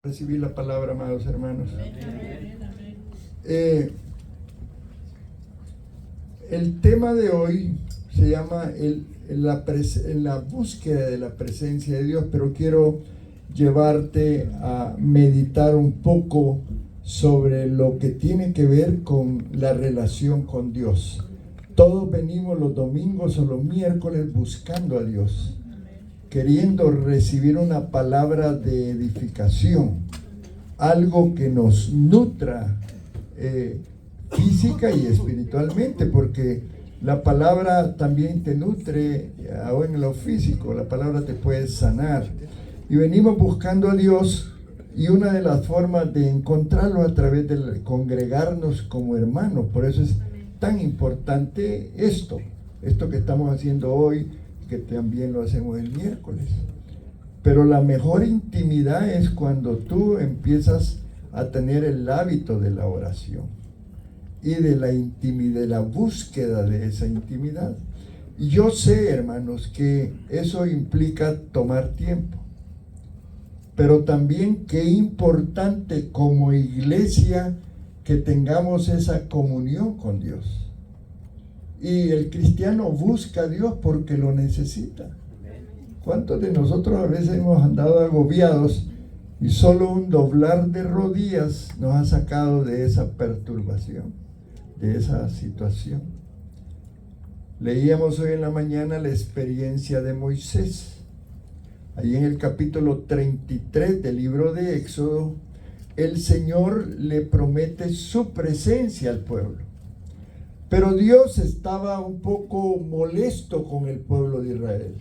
Recibir la palabra, amados hermanos. El tema de hoy se llama la búsqueda de la presencia de Dios, pero quiero llevarte a meditar un poco sobre lo que tiene que ver con la relación con Dios. Todos venimos los domingos o los miércoles buscando a Dios, queriendo recibir una palabra de edificación, algo que nos nutra física y espiritualmente, porque la palabra también te nutre aún en lo físico, la palabra te puede sanar. Y venimos buscando a Dios, y una de las formas de encontrarlo a través de congregarnos como hermanos. Por eso es tan importante esto que estamos haciendo hoy, que también lo hacemos el miércoles. Pero la mejor intimidad es cuando tú empiezas a tener el hábito de la oración y de la intimidad, de la búsqueda de esa intimidad. Y yo sé, hermanos, que eso implica tomar tiempo, pero también qué importante como iglesia que tengamos esa comunión con Dios. Y el cristiano busca a Dios porque lo necesita. ¿Cuántos de nosotros a veces hemos andado agobiados y solo un doblar de rodillas nos ha sacado de esa perturbación, de esa situación? Leíamos hoy en la mañana la experiencia de Moisés. Ahí en el capítulo 33 del libro de Éxodo, el Señor le promete su presencia al pueblo. Pero Dios estaba un poco molesto con el pueblo de Israel,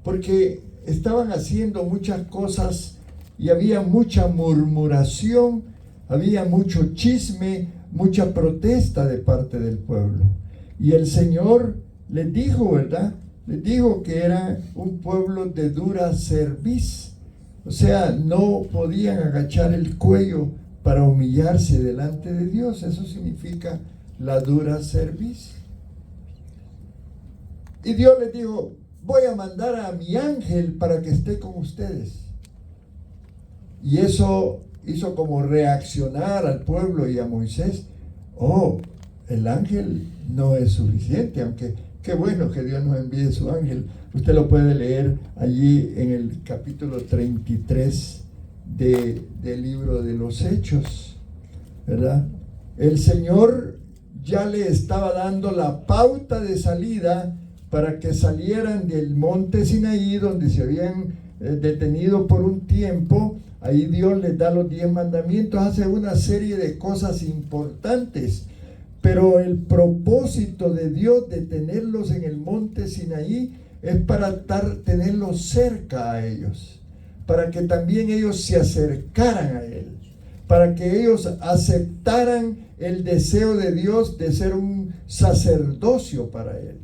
porque estaban haciendo muchas cosas y había mucha murmuración, había mucho chisme, mucha protesta de parte del pueblo. Y el Señor les dijo, ¿verdad? Les dijo que era un pueblo de dura cerviz. O sea, no podían agachar el cuello para humillarse delante de Dios. Eso significa la dura cerviz. Y Dios les dijo: voy a mandar a mi ángel para que esté con ustedes. Y eso hizo como reaccionar al pueblo y a Moisés. Oh, el ángel no es suficiente, aunque qué bueno que Dios nos envíe su ángel. Usted lo puede leer allí en el capítulo 33 del libro de los Hechos, ¿verdad? El Señor ya le estaba dando la pauta de salida para que salieran del monte Sinaí, donde se habían detenido por un tiempo. Ahí Dios les da los 10 mandamientos, hace una serie de cosas importantes. Pero el propósito de Dios de tenerlos en el monte Sinaí es para tenerlos cerca a ellos, para que también ellos se acercaran a Él, para que ellos aceptaran el deseo de Dios de ser un sacerdocio para Él,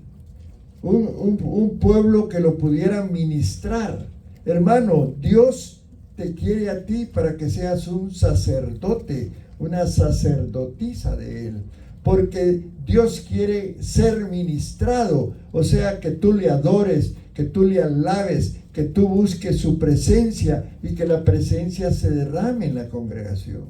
un pueblo que lo pudiera ministrar. Hermano, Dios te quiere a ti para que seas un sacerdote, una sacerdotisa de Él, porque Dios quiere ser ministrado, o sea, que tú le adores, que tú le alabes, que tú busques su presencia y que la presencia se derrame en la congregación.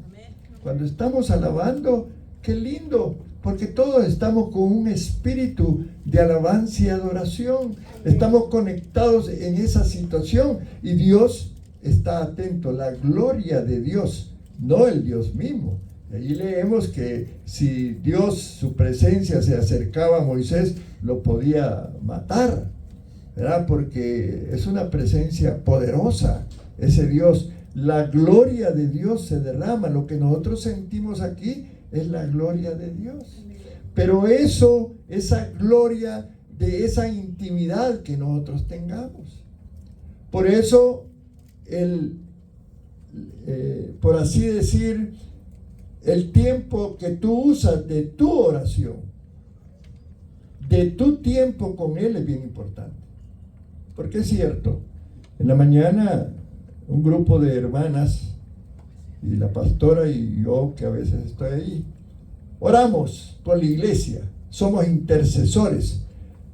Cuando estamos alabando, qué lindo, porque todos estamos con un espíritu de alabanza y adoración, estamos conectados en esa situación y Dios está atento, la gloria de Dios, no el Dios mismo. Allí leemos que si Dios, su presencia se acercaba a Moisés, lo podía matar, ¿verdad? Porque es una presencia poderosa, ese Dios. La gloria de Dios se derrama. Lo que nosotros sentimos aquí es la gloria de Dios. Pero esa gloria de esa intimidad que nosotros tengamos. Por eso, por así decir, el tiempo que tú usas de tu oración, de tu tiempo con Él es bien importante. Porque es cierto, en la mañana un grupo de hermanas y la pastora y yo, que a veces estoy ahí, oramos por la iglesia, somos intercesores,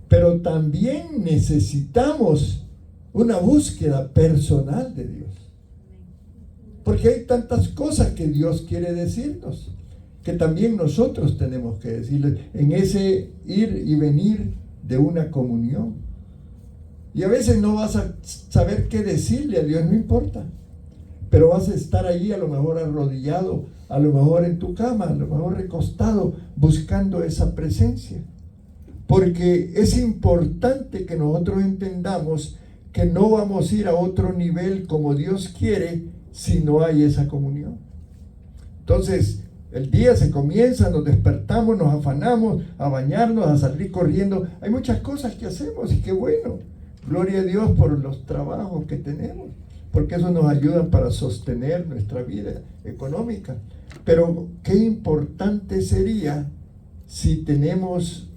pero también necesitamos una búsqueda personal de Dios. Porque hay tantas cosas que Dios quiere decirnos, que también nosotros tenemos que decirle en ese ir y venir de una comunión. Y a veces no vas a saber qué decirle a Dios, no importa. Pero vas a estar allí a lo mejor arrodillado, a lo mejor en tu cama, a lo mejor recostado, buscando esa presencia. Porque es importante que nosotros entendamos que no vamos a ir a otro nivel como Dios quiere si no hay esa comunión. Entonces, el día se comienza, nos despertamos, nos afanamos a bañarnos, a salir corriendo. Hay muchas cosas que hacemos y qué bueno. Gloria a Dios por los trabajos que tenemos, porque eso nos ayuda para sostener nuestra vida económica. Pero qué importante sería si tenemos,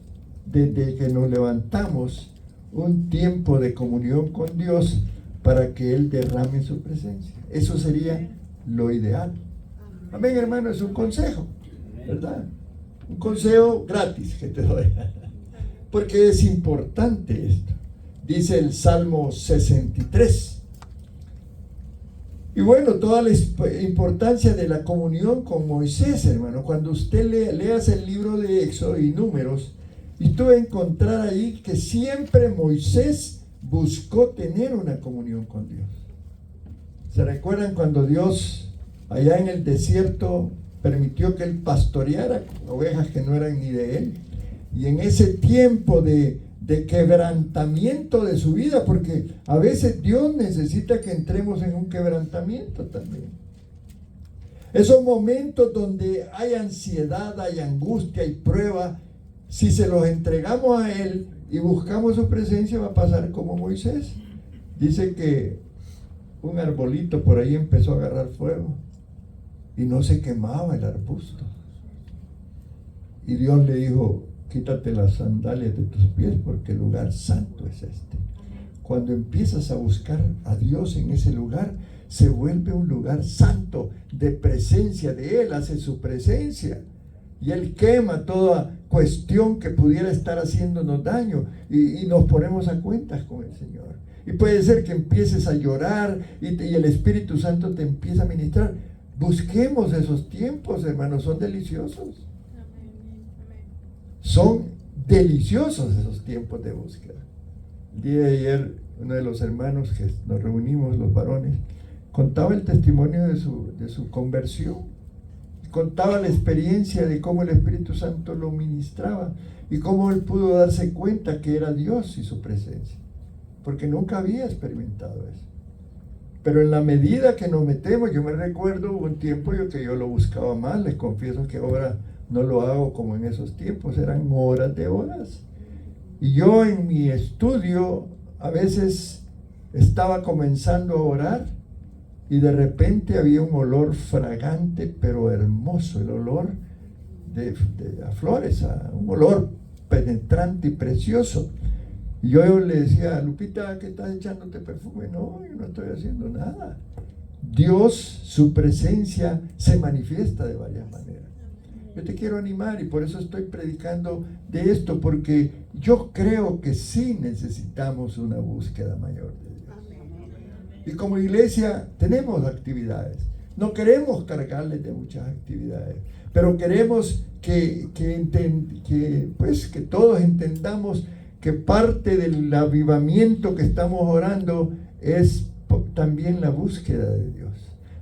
desde que nos levantamos, un tiempo de comunión con Dios para que Él derrame su presencia. Eso sería lo ideal. Amén, hermano, es un consejo, ¿verdad? Un consejo gratis que te doy. Porque es importante esto. Dice el Salmo 63. Y bueno, toda la importancia de la comunión con Moisés, hermano. Cuando usted leas el libro de Éxodo y Números, y tú vas a encontrar ahí que siempre Moisés buscó tener una comunión con Dios. ¿Se recuerdan cuando Dios allá en el desierto permitió que él pastoreara ovejas que no eran ni de él? Y en ese tiempo de quebrantamiento de su vida, porque a veces Dios necesita que entremos en un quebrantamiento también. Esos momentos donde hay ansiedad, hay angustia, hay prueba, si se los entregamos a Él y buscamos su presencia, va a pasar como Moisés. Dice que un arbolito por ahí empezó a agarrar fuego y no se quemaba el arbusto. Y Dios le dijo: quítate las sandalias de tus pies porque el lugar santo es este. Cuando empiezas a buscar a Dios en ese lugar, se vuelve un lugar santo, de presencia de Él, hace su presencia. Y Él quema toda cuestión que pudiera estar haciéndonos daño y nos ponemos a cuentas con el Señor. Y puede ser que empieces a llorar y el Espíritu Santo te empieza a ministrar. Busquemos esos tiempos, hermanos, son deliciosos. Son deliciosos esos tiempos de búsqueda. El día de ayer, uno de los hermanos que nos reunimos, los varones, contaba el testimonio de su conversión. Contaba la experiencia de cómo el Espíritu Santo lo ministraba y cómo él pudo darse cuenta que era Dios y su presencia, porque nunca había experimentado eso. Pero en la medida que nos metemos, yo me recuerdo un tiempo que yo lo buscaba más, les confieso que ahora no lo hago como en esos tiempos, eran horas de horas. Y yo en mi estudio a veces estaba comenzando a orar y de repente había un olor fragante pero hermoso, el olor a flores, un olor penetrante y precioso. Y yo le decía: Lupita, ¿qué estás echándote perfume? No, yo no estoy haciendo nada. Dios, su presencia se manifiesta de varias maneras. Yo te quiero animar y por eso estoy predicando de esto, porque yo creo que sí necesitamos una búsqueda mayor de Dios. Y como iglesia tenemos actividades. No queremos cargarles de muchas actividades, pero queremos que todos entendamos que parte del avivamiento que estamos orando es también la búsqueda de Dios.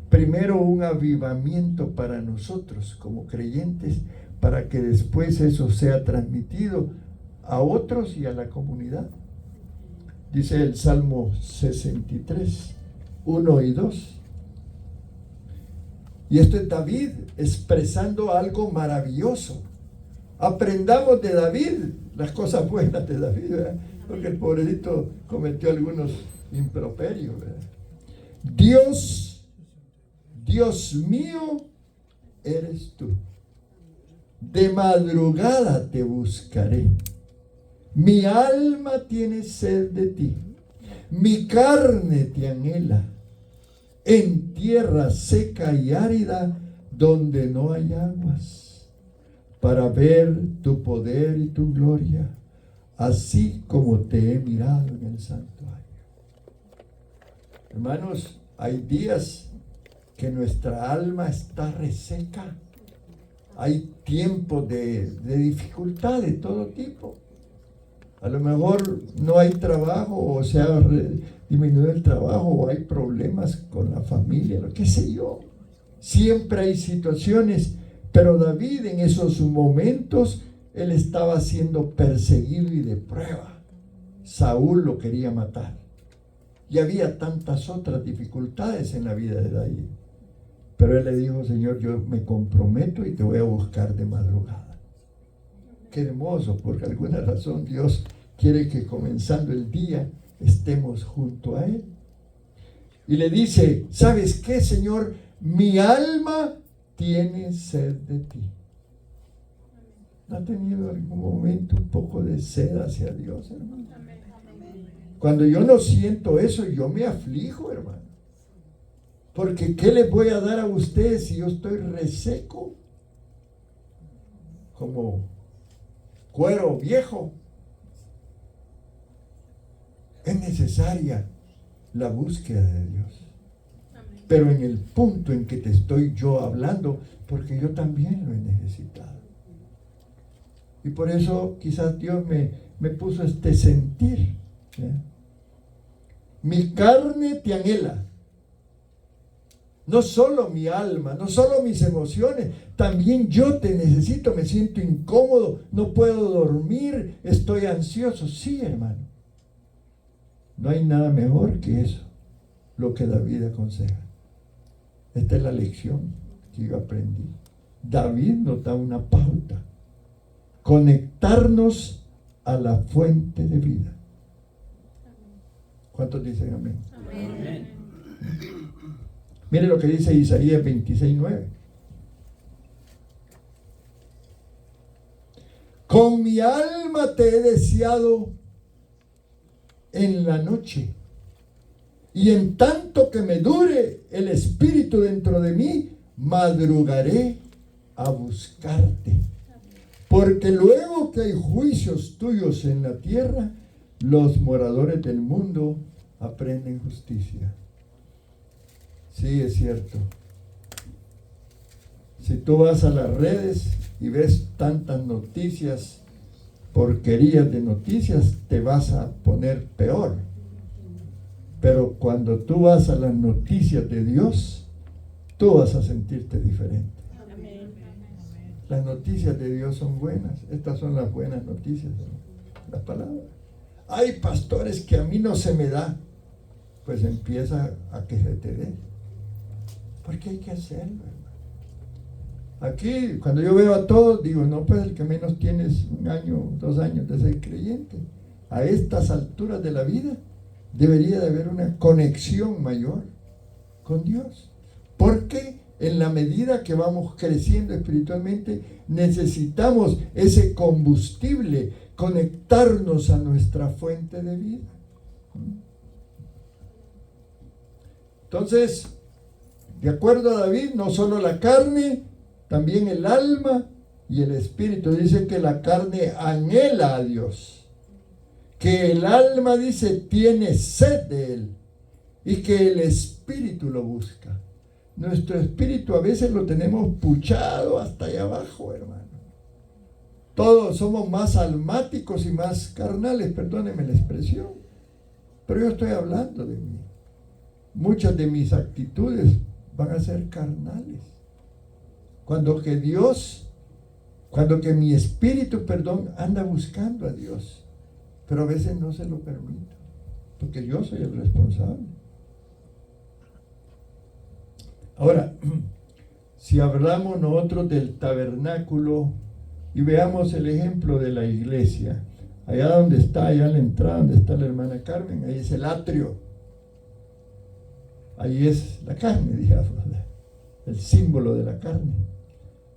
Primero un avivamiento para nosotros como creyentes, para que después eso sea transmitido a otros y a la comunidad. Dice el Salmo 63, 1 y 2. Y esto es David expresando algo maravilloso. Aprendamos de David las cosas buenas de David, ¿verdad? Porque el pobrecito cometió algunos improperios, ¿verdad? Dios mío, eres tú. De madrugada te buscaré. Mi alma tiene sed de ti. Mi carne te anhela. En tierra seca y árida, donde no hay aguas, para ver tu poder y tu gloria, así como te he mirado en el santuario. Hermanos, hay días que nuestra alma está reseca. Hay tiempos de dificultad de todo tipo. A lo mejor no hay trabajo, o se ha disminuido el trabajo, o hay problemas con la familia, lo que sé yo. Siempre hay situaciones, pero David en esos momentos, él estaba siendo perseguido y de prueba. Saúl lo quería matar. Y había tantas otras dificultades en la vida de David. Pero él le dijo: Señor, yo me comprometo y te voy a buscar de madrugada. Qué hermoso, porque alguna razón Dios quiere que comenzando el día estemos junto a Él. Y le dice: ¿sabes qué, Señor? Mi alma tiene sed de ti. ¿No ha tenido algún momento un poco de sed hacia Dios, hermano? Cuando yo no siento eso, yo me aflijo, hermano. Porque ¿qué les voy a dar a ustedes si yo estoy reseco? Como cuero viejo. Es necesaria la búsqueda de Dios. Pero en el punto en que te estoy yo hablando, porque yo también lo he necesitado. Y por eso quizás Dios me puso este sentir. Mi carne te anhela. No solo mi alma, no solo mis emociones, también yo te necesito, me siento incómodo, no puedo dormir, estoy ansioso. Sí, hermano. No hay nada mejor que eso, lo que David aconseja. Esta es la lección que yo aprendí. David nos da una pauta. Conectarnos a la fuente de vida. ¿Cuántos dicen amén? Amén. Mire lo que dice Isaías 26:9. Con mi alma te he deseado en la noche, y en tanto que me dure el espíritu dentro de mí, madrugaré a buscarte. Porque luego que hay juicios tuyos en la tierra, los moradores del mundo aprenden justicia. Sí, es cierto. Si tú vas a las redes y ves tantas noticias, porquerías de noticias, te vas a poner peor. Pero cuando tú vas a las noticias de Dios, tú vas a sentirte diferente. Las noticias de Dios son buenas. Estas son las buenas noticias, ¿no? La palabra. Hay pastores que a mí no se me da. Pues empieza a que se te dé. Porque hay que hacerlo, hermano. Aquí, cuando yo veo a todos, digo, no, pues el que menos tiene es 1 año, 2 años de ser creyente. A estas alturas de la vida, debería de haber una conexión mayor con Dios. Porque en la medida que vamos creciendo espiritualmente, necesitamos ese combustible, conectarnos a nuestra fuente de vida. Entonces, de acuerdo a David, no solo la carne, también el alma y el espíritu. Dice que la carne anhela a Dios, que el alma, dice, tiene sed de Él, y que el espíritu lo busca. Nuestro espíritu a veces lo tenemos puchado hasta allá abajo, hermano. Todos somos más almáticos y más carnales, perdónenme la expresión, pero yo estoy hablando de mí. Muchas de mis actitudes van a ser carnales. Cuando que mi espíritu, anda buscando a Dios, pero a veces no se lo permito, porque yo soy el responsable. Ahora, si hablamos nosotros del tabernáculo y veamos el ejemplo de la iglesia, allá donde está, allá en la entrada donde está la hermana Carmen, ahí es el atrio, ahí es la carne, digamos, el símbolo de la carne.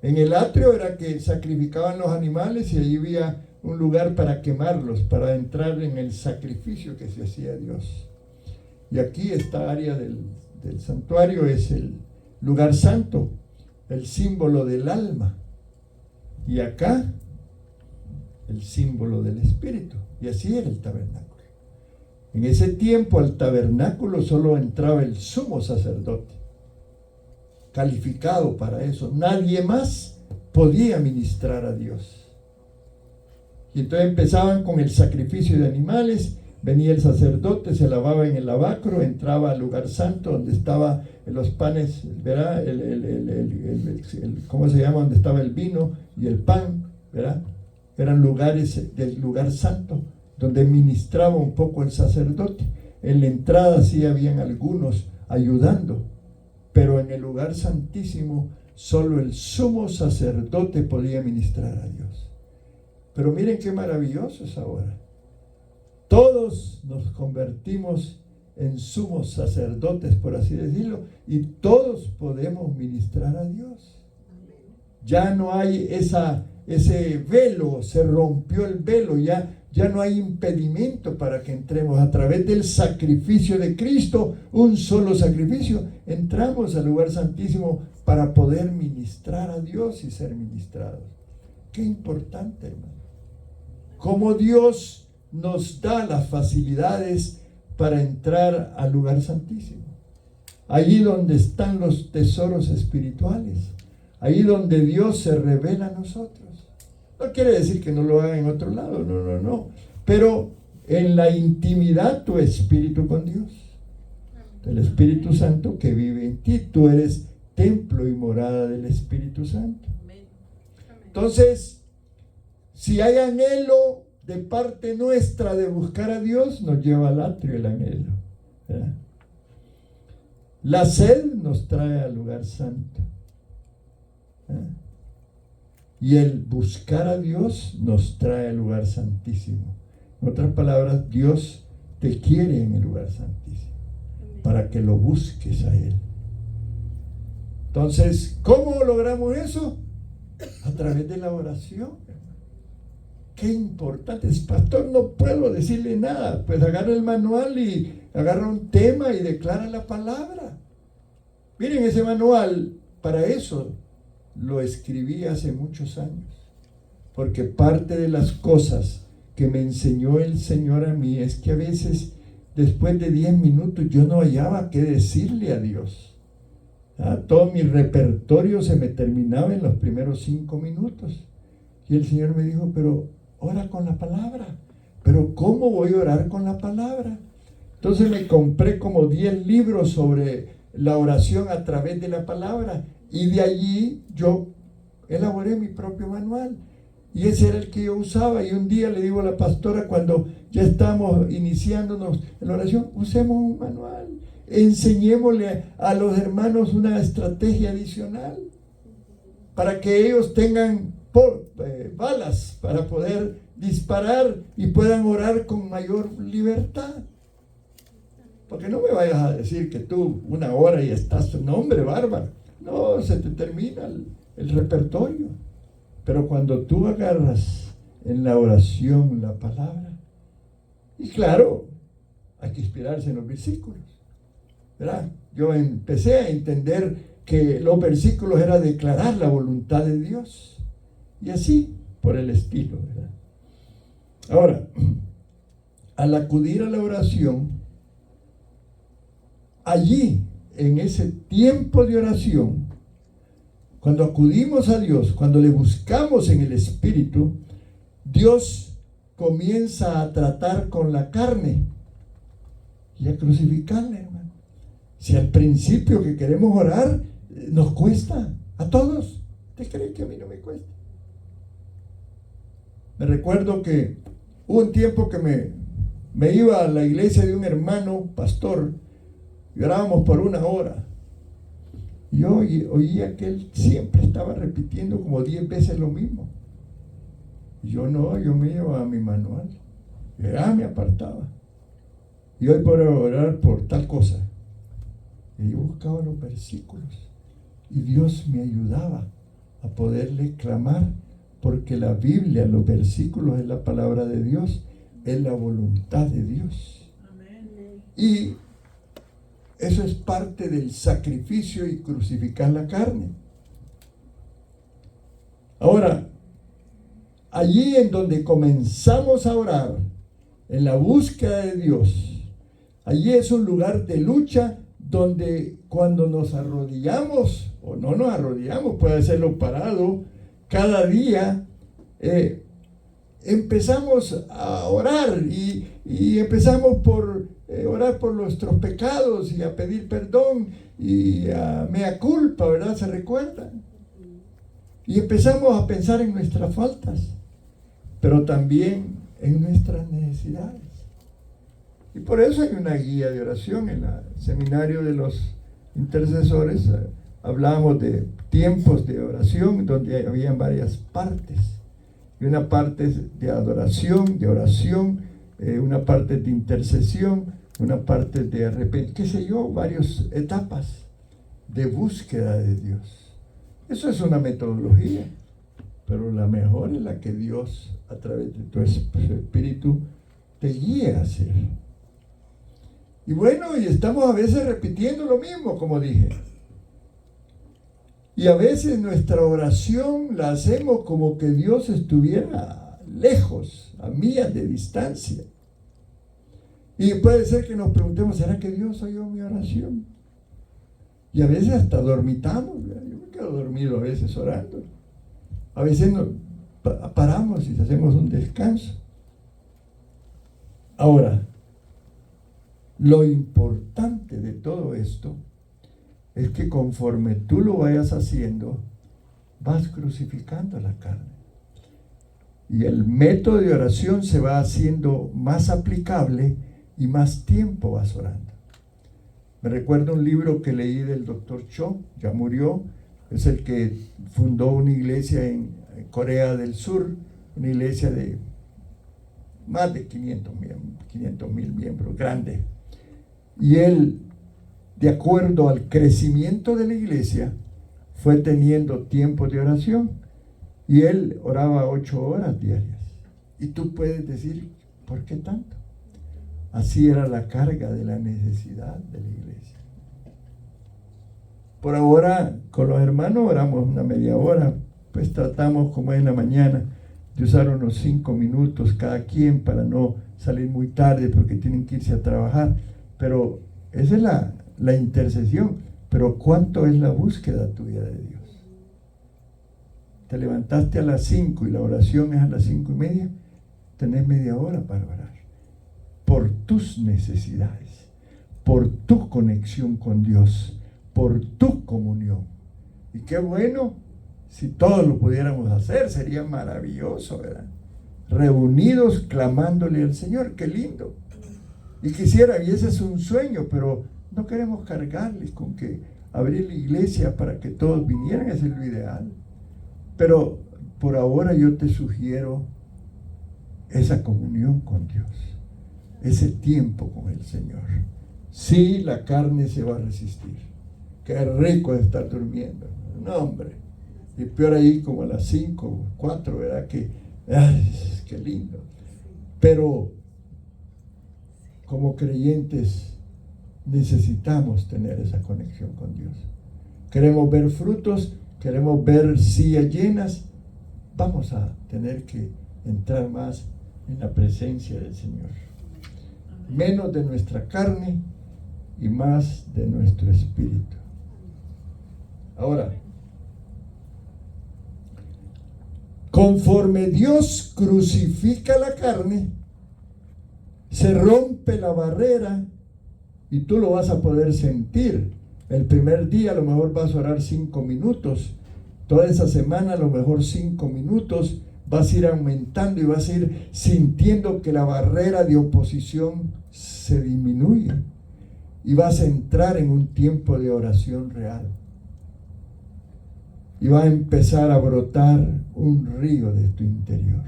En el atrio era que sacrificaban los animales y allí había un lugar para quemarlos, para entrar en el sacrificio que se hacía a Dios. Y aquí esta área del santuario es el lugar santo, el símbolo del alma. Y acá, el símbolo del espíritu. Y así era el tabernáculo. En ese tiempo al tabernáculo solo entraba el sumo sacerdote. calificado para eso. Nadie más podía ministrar a Dios. Y entonces empezaban con el sacrificio de animales. Venía el sacerdote, se lavaba en el lavacro, entraba al lugar santo donde estaban los panes, ¿verdad? ¿Cómo se llama? Donde estaba el vino y el pan, ¿verdad? Eran lugares del lugar santo donde ministraba un poco el sacerdote. En la entrada sí habían algunos ayudando, pero en el lugar santísimo solo el sumo sacerdote podía ministrar a Dios. Pero miren qué maravilloso es ahora. Todos nos convertimos en sumos sacerdotes, por así decirlo, y todos podemos ministrar a Dios. Ya no hay ese velo, se rompió el velo, ya no hay impedimento para que entremos. A través del sacrificio de Cristo, un solo sacrificio, entramos al lugar santísimo para poder ministrar a Dios y ser ministrados. Qué importante, hermano. Cómo Dios nos da las facilidades para entrar al lugar santísimo. Allí donde están los tesoros espirituales. Ahí donde Dios se revela a nosotros. No quiere decir que no lo haga en otro lado, no. Pero en la intimidad tu espíritu con Dios. El Espíritu Santo que vive en ti. Tú eres templo y morada del Espíritu Santo. Entonces, si hay anhelo de parte nuestra de buscar a Dios, nos lleva al atrio el anhelo, ¿verdad? La sed nos trae al lugar santo, ¿verdad? Y el buscar a Dios nos trae al lugar santísimo. En otras palabras, Dios te quiere en el lugar santísimo para que lo busques a Él. Entonces, ¿cómo logramos eso? A través de la oración. Qué importante es, pastor, no puedo decirle nada. Pues agarra el manual y agarra un tema y declara la palabra. Miren, ese manual, para eso lo escribí hace muchos años, porque parte de las cosas que me enseñó el Señor a mí es que a veces después de 10 minutos yo no hallaba qué decirle a Dios. Todo mi repertorio se me terminaba en los primeros 5 minutos. Y el Señor me dijo, pero ora con la palabra. Pero ¿cómo voy a orar con la palabra? Entonces me compré como 10 libros sobre la oración a través de la palabra. Y de allí yo elaboré mi propio manual. Y ese era el que yo usaba. Y un día le digo a la pastora, cuando ya estamos iniciándonos en la oración, usemos un manual. Enseñémosle a los hermanos una estrategia adicional para que ellos tengan balas para poder disparar y puedan orar con mayor libertad. Porque no me vayas a decir que tú 1 hora y estás, no, hombre, bárbaro. No, se te termina el repertorio. Pero cuando tú agarras en la oración la palabra, y claro, hay que inspirarse en los versículos, ¿verdad? Yo empecé a entender que los versículos era declarar la voluntad de Dios. Y así, por el estilo, ¿verdad? Ahora, al acudir a la oración, allí, en ese tiempo de oración, cuando acudimos a Dios, cuando le buscamos en el Espíritu, Dios comienza a tratar con la carne y a crucificarla, hermano. Si al principio que queremos orar, nos cuesta, a todos. ¿Usted cree que a mí no me cuesta? Me recuerdo que hubo un tiempo que me iba a la iglesia de un hermano pastor y orábamos por 1 hora. Y yo oía que él siempre estaba repitiendo como 10 veces lo mismo. Y yo me iba a mi manual. Y me apartaba. Y hoy por orar por tal cosa. Y yo buscaba los versículos. Y Dios me ayudaba a poderle clamar, porque la Biblia, los versículos es la palabra de Dios, es la voluntad de Dios. Amén. Y eso es parte del sacrificio y crucificar la carne. Ahora, allí en donde comenzamos a orar, en la búsqueda de Dios, allí es un lugar de lucha donde cuando nos arrodillamos o no nos arrodillamos, puede hacerlo parado. Cada día empezamos a orar y empezamos por orar por nuestros pecados y a pedir perdón y a mea culpa, ¿verdad? ¿Se recuerdan? Y empezamos a pensar en nuestras faltas, pero también en nuestras necesidades. Y por eso hay una guía de oración en el seminario de los intercesores. Hablamos de tiempos de oración donde habían varias partes. Y una parte de adoración, de oración, una parte de intercesión, una parte de arrepentimiento, qué sé yo, varias etapas de búsqueda de Dios. Eso es una metodología, pero la mejor es la que Dios, a través de tu espíritu, te guía a hacer. Y bueno, y estamos a veces repitiendo lo mismo, como dije. Y a veces nuestra oración la hacemos como que Dios estuviera lejos, a millas de distancia. Y puede ser que nos preguntemos, ¿será que Dios oyó mi oración? Y a veces hasta dormitamos, ¿verdad? Yo me quedo dormido a veces orando. A veces nos paramos y hacemos un descanso. Ahora, lo importante de todo esto es que conforme tú lo vayas haciendo, vas crucificando la carne. Y el método de oración se va haciendo más aplicable y más tiempo vas orando. Me recuerdo un libro que leí del Dr. Cho, ya murió, es el que fundó una iglesia en Corea del Sur, una iglesia de más de 500,000 miembros, grande. Y él, de acuerdo al crecimiento de la iglesia, fue teniendo tiempo de oración. Y él oraba 8 horas diarias. Y tú puedes decir, ¿por qué tanto? Así era la carga de la necesidad de la iglesia. Por ahora, con los hermanos oramos una media hora, pues tratamos, como es en la mañana, de usar unos 5 minutos cada quien para no salir muy tarde porque tienen que irse a trabajar. Pero esa es la intercesión. Pero ¿cuánto es la búsqueda tuya de Dios? Te levantaste a las 5 y la oración es a las 5:30, tenés media hora para orar. Por tus necesidades, por tu conexión con Dios, por tu comunión. Y qué bueno si todos lo pudiéramos hacer, sería maravilloso, ¿verdad? Reunidos clamándole al Señor, qué lindo. Y quisiera, y ese es un sueño, pero no queremos cargarles con que abrir la iglesia para que todos vinieran, ese es lo ideal. Pero por ahora yo te sugiero esa comunión con Dios, ese tiempo con el Señor. Sí, la carne se va a resistir. Qué rico es estar durmiendo. No, hombre. Y peor ahí como a las 5, 4, ¿verdad? Qué lindo. Pero como creyentes necesitamos tener esa conexión con Dios. Queremos ver frutos, queremos ver sillas llenas. Vamos a tener que entrar más en la presencia del Señor. Menos de nuestra carne y más de nuestro espíritu. Ahora, conforme Dios crucifica la carne, se rompe la barrera y tú lo vas a poder sentir. El primer día a lo mejor vas a orar 5 minutos. Toda esa semana a lo mejor 5 minutos. Vas a ir aumentando y vas a ir sintiendo que la barrera de oposición se disminuye. Y vas a entrar en un tiempo de oración real. Y va a empezar a brotar un río de tu interior.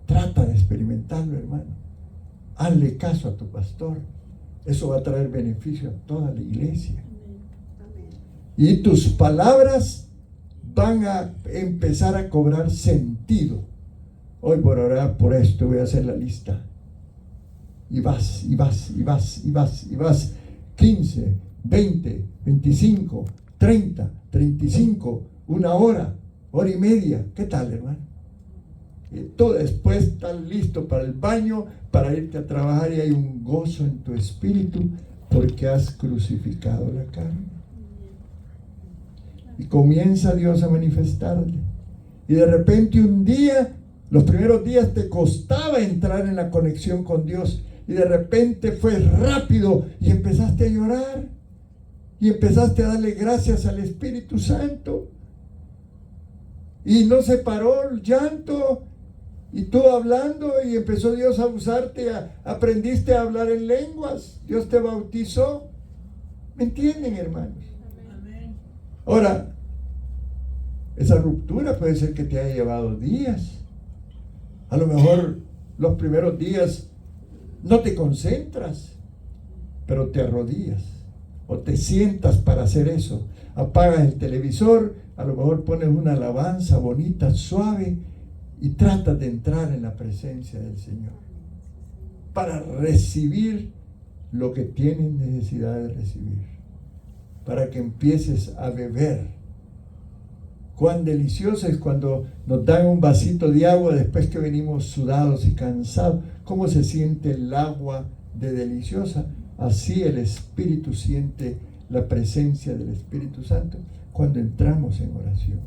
Trata de experimentarlo, hermano. Hazle caso a tu pastor. Eso va a traer beneficio a toda la iglesia. Y tus palabras van a empezar a cobrar sentido. Hoy por orar por esto voy a hacer la lista. Y vas, y vas, y vas, y vas, y vas. 15, 20, 25, 30, 35, 1 hora, hora y media. ¿Qué tal, hermano? Y tú después estás listo para el baño, para irte a trabajar y hay un gozo en tu espíritu porque has crucificado la carne. Y comienza Dios a manifestarle. Y de repente un día, los primeros días te costaba entrar en la conexión con Dios. Y de repente fue rápido y empezaste a llorar. Y empezaste a darle gracias al Espíritu Santo. Y no se paró el llanto. Y tú hablando, y empezó Dios a usarte, aprendiste a hablar en lenguas. Dios te bautizó. ¿Me entienden, hermanos? Amén. Ahora, esa ruptura puede ser que te haya llevado días. A lo mejor los primeros días no te concentras, pero te arrodillas o te sientas para hacer eso. Apagas el televisor, a lo mejor pones una alabanza bonita, suave, y tratas de entrar en la presencia del Señor para recibir lo que tienes necesidad de recibir, para que empieces a beber. Cuán delicioso es cuando nos dan un vasito de agua después que venimos sudados y cansados. ¿Cómo se siente el agua de deliciosa? Así el Espíritu siente la presencia del Espíritu Santo cuando entramos en oración.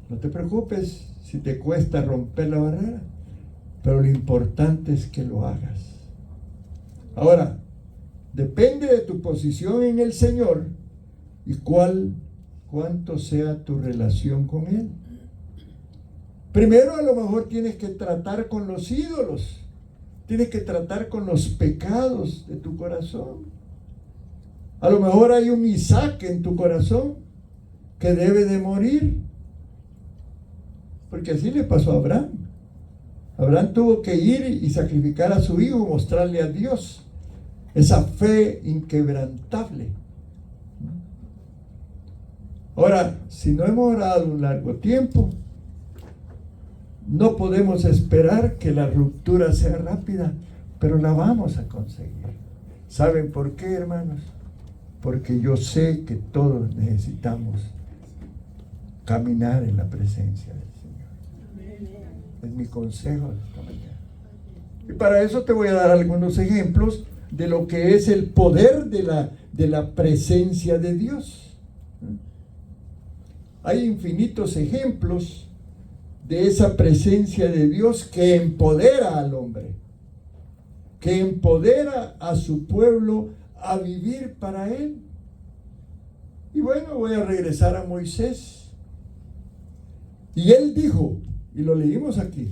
No te preocupes si te cuesta romper la barrera, pero lo importante es que lo hagas. Ahora, depende de tu posición en el Señor y cuánto sea tu relación con Él. Primero, a lo mejor tienes que tratar con los ídolos, tienes que tratar con los pecados de tu corazón. A lo mejor hay un Isaac en tu corazón que debe de morir, porque así le pasó a Abraham. Abraham tuvo que ir y sacrificar a su hijo, mostrarle a Dios esa fe inquebrantable. Ahora, si no hemos orado un largo tiempo, no podemos esperar que la ruptura sea rápida, pero la vamos a conseguir. ¿Saben por qué, hermanos? Porque yo sé que todos necesitamos caminar en la presencia del Señor. Es mi consejo de esta mañana. Y para eso te voy a dar algunos ejemplos de lo que es el poder de la presencia de Dios. Hay infinitos ejemplos de esa presencia de Dios que empodera al hombre, que empodera a su pueblo a vivir para Él. Y bueno, voy a regresar a Moisés. Y él dijo, y lo leímos aquí: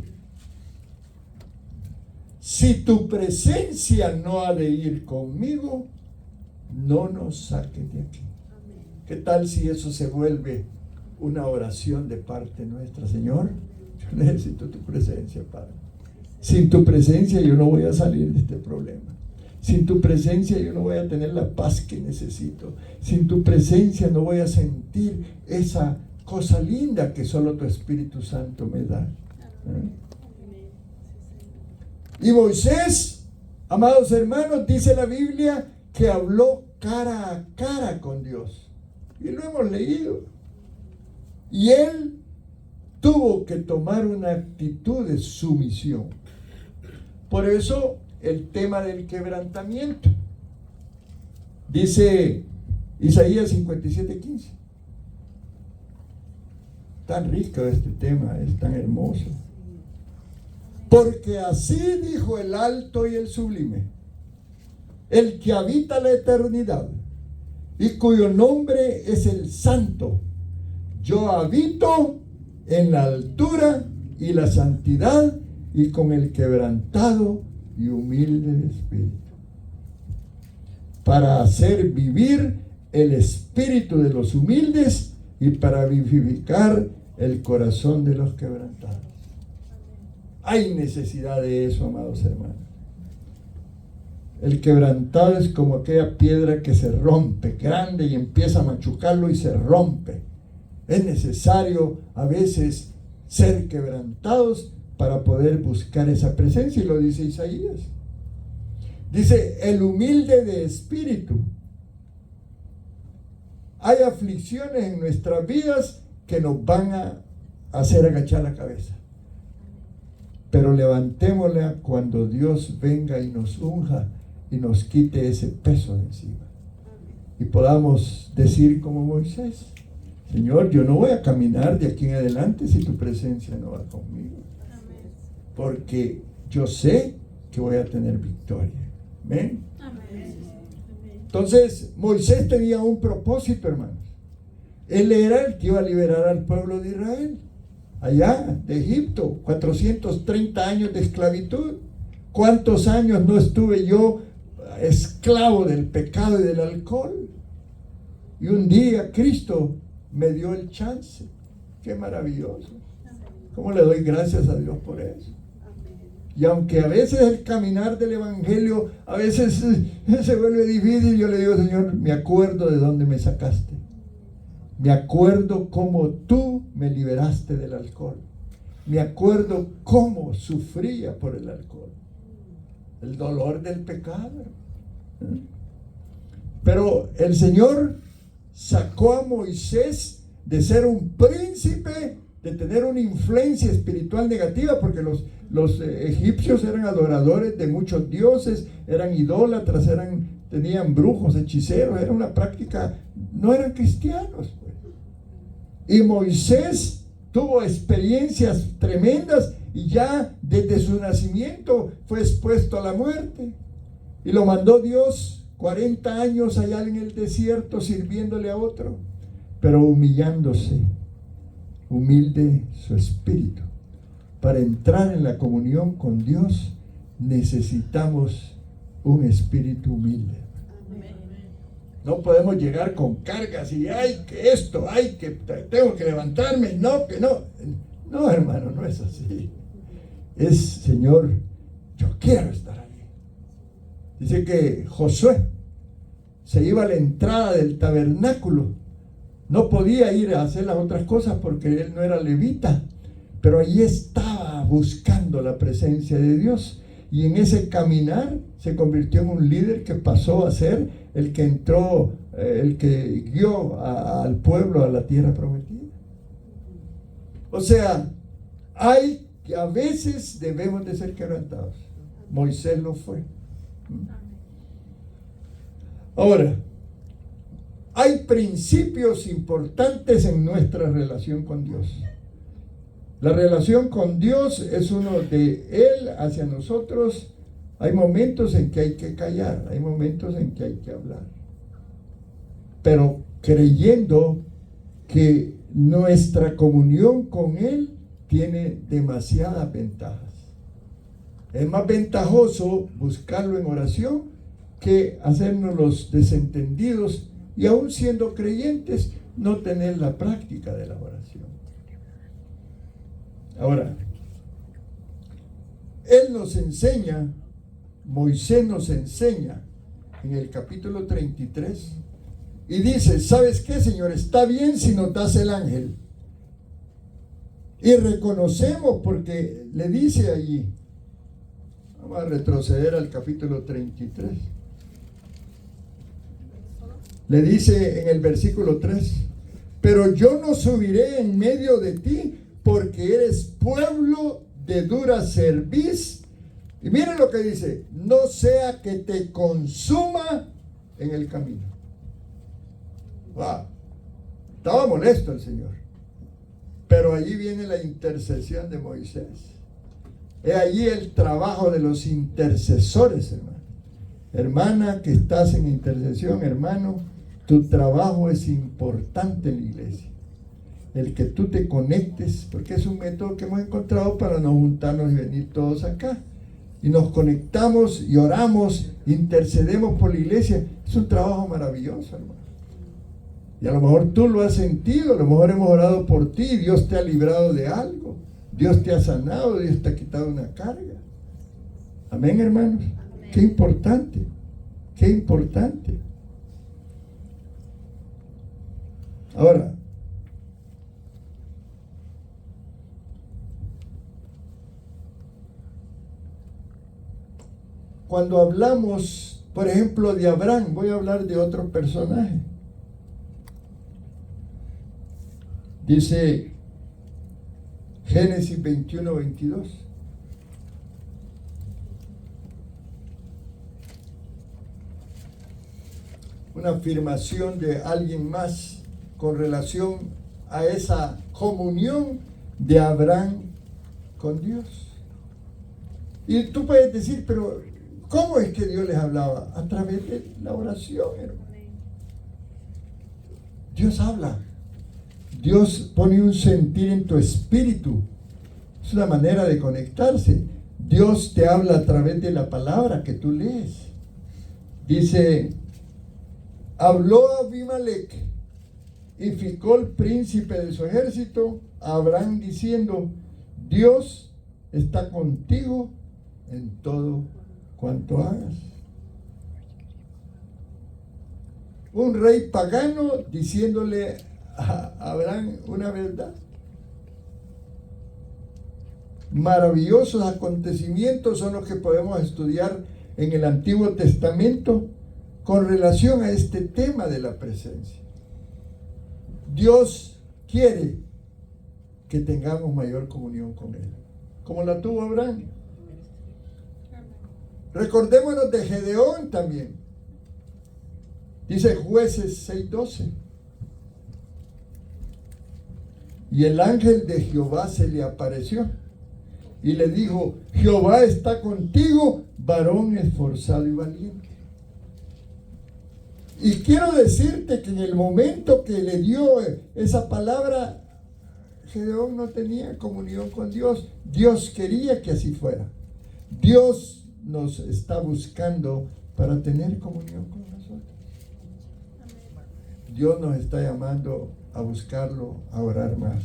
si tu presencia no ha de ir conmigo, no nos saques de aquí. ¿Qué tal si eso se vuelve una oración de parte nuestra? Señor, yo necesito tu presencia, Padre. Sin tu presencia yo no voy a salir de este problema. Sin tu presencia yo no voy a tener la paz que necesito. Sin tu presencia no voy a sentir esa cosa linda que solo tu Espíritu Santo me da. Y Moisés, amados hermanos, dice la Biblia que habló cara a cara con Dios. Y lo hemos leído. Y él tuvo que tomar una actitud de sumisión. Por eso el tema del quebrantamiento. Dice Isaías 57:15. Tan rico este tema, es tan hermoso. Porque así dijo el alto y el sublime, el que habita la eternidad y cuyo nombre es el santo. Yo habito en la altura y la santidad y con el quebrantado y humilde de espíritu, para hacer vivir el espíritu de los humildes y para vivificar el corazón de los quebrantados. Hay necesidad de eso, amados hermanos. El quebrantado es como aquella piedra que se rompe, grande, y empieza a machucarlo y se rompe. Es necesario a veces ser quebrantados para poder buscar esa presencia, y lo dice Isaías. Dice, el humilde de espíritu. Hay aflicciones en nuestras vidas que nos van a hacer agachar la cabeza. Pero levantémosla cuando Dios venga y nos unja y nos quite ese peso de encima. Y y podamos decir como Moisés: Señor, yo no voy a caminar de aquí en adelante si tu presencia no va conmigo, porque yo sé que voy a tener victoria. Amén. Entonces Moisés tenía un propósito, hermanos. Él era el que iba a liberar al pueblo de Israel allá de Egipto, 430 años de esclavitud. ¿Cuántos años no estuve yo esclavo del pecado y del alcohol? Y un día Cristo me dio el chance. Qué maravilloso. ¿Cómo le doy gracias a Dios por eso? Y aunque a veces el caminar del evangelio a veces se vuelve difícil, yo le digo: Señor, me acuerdo de dónde me sacaste. Me acuerdo cómo tú me liberaste del alcohol. Me acuerdo cómo sufría por el alcohol. El dolor del pecado. Pero el Señor sacó a Moisés de ser un príncipe, de tener una influencia espiritual negativa, porque los egipcios eran adoradores de muchos dioses, eran idólatras, tenían brujos, hechiceros, era una práctica, no eran cristianos, pues. Y Moisés tuvo experiencias tremendas y ya desde su nacimiento fue expuesto a la muerte. Y lo mandó Dios 40 años allá en el desierto sirviéndole a otro, pero humillándose, humilde su espíritu. Para entrar en la comunión con Dios necesitamos un espíritu humilde. No podemos llegar con cargas y ay, que esto, ay, que tengo que levantarme, no, que no. No, hermano, no es así. Es: Señor, yo quiero estar ahí. Dice que Josué se iba a la entrada del tabernáculo. No podía ir a hacer las otras cosas porque él no era levita, pero allí estaba buscando la presencia de Dios. Y en ese caminar se convirtió en un líder que pasó a ser el que entró, el que guió al pueblo a la tierra prometida. O sea, a veces debemos de ser quebrantados. Moisés lo fue. Ahora, hay principios importantes en nuestra relación con Dios. La relación con Dios es uno de Él hacia nosotros. Hay momentos en que hay que callar, hay momentos en que hay que hablar, pero creyendo que nuestra comunión con Él tiene demasiadas ventajas. Es más ventajoso buscarlo en oración que hacernos los desentendidos y aún siendo creyentes no tener la práctica de la oración. Ahora, Él nos enseña, Moisés nos enseña en el capítulo 33 y dice: ¿sabes qué, Señor? Está bien si nos das el ángel. Y reconocemos, porque le dice allí, vamos a retroceder al capítulo 33. Le dice en el versículo 3: pero yo no subiré en medio de ti, porque eres pueblo de dura cerviz. Y miren lo que dice: no sea que te consuma en el camino. Wow. Estaba molesto el Señor. Pero allí viene la intercesión de Moisés. Es allí el trabajo de los intercesores, hermano. Hermana que estás en intercesión, hermano, tu trabajo es importante en la iglesia. El que tú te conectes, porque es un método que hemos encontrado para no juntarnos y venir todos acá. Y nos conectamos y oramos, intercedemos por la iglesia. Es un trabajo maravilloso, hermano. Y a lo mejor tú lo has sentido, a lo mejor hemos orado por ti y Dios te ha librado de algo. Dios te ha sanado, Dios te ha quitado una carga. Amén, hermanos. Amén. Qué importante, qué importante. Ahora, cuando hablamos, por ejemplo, de Abraham, voy a hablar de otro personaje. Dice Génesis 21-22. una afirmación de alguien más con relación a esa comunión de Abraham con Dios. Y tú puedes decir, pero ¿cómo es que Dios les hablaba? A través de la oración, hermano. Dios habla. Dios pone un sentir en tu espíritu. Es una manera de conectarse. Dios te habla a través de la palabra que tú lees. Dice, habló Abimelech y Ficol, príncipe de su ejército, a Abraham diciendo, Dios está contigo en todo cuanto hagas. Un rey pagano diciéndole a Abraham una verdad. Maravillosos acontecimientos son los que podemos estudiar en el Antiguo Testamento con relación a este tema de la presencia. Dios quiere que tengamos mayor comunión con Él, como la tuvo Abraham. Recordémonos de Gedeón también. Dice Jueces 6:12. Y el ángel de Jehová se le apareció y le dijo, Jehová está contigo, varón esforzado y valiente. Y quiero decirte que en el momento que le dio esa palabra, Gedeón no tenía comunión con Dios. Dios quería que así fuera. Dios nos está buscando para tener comunión con nosotros. Dios nos está llamando a buscarlo, a orar más.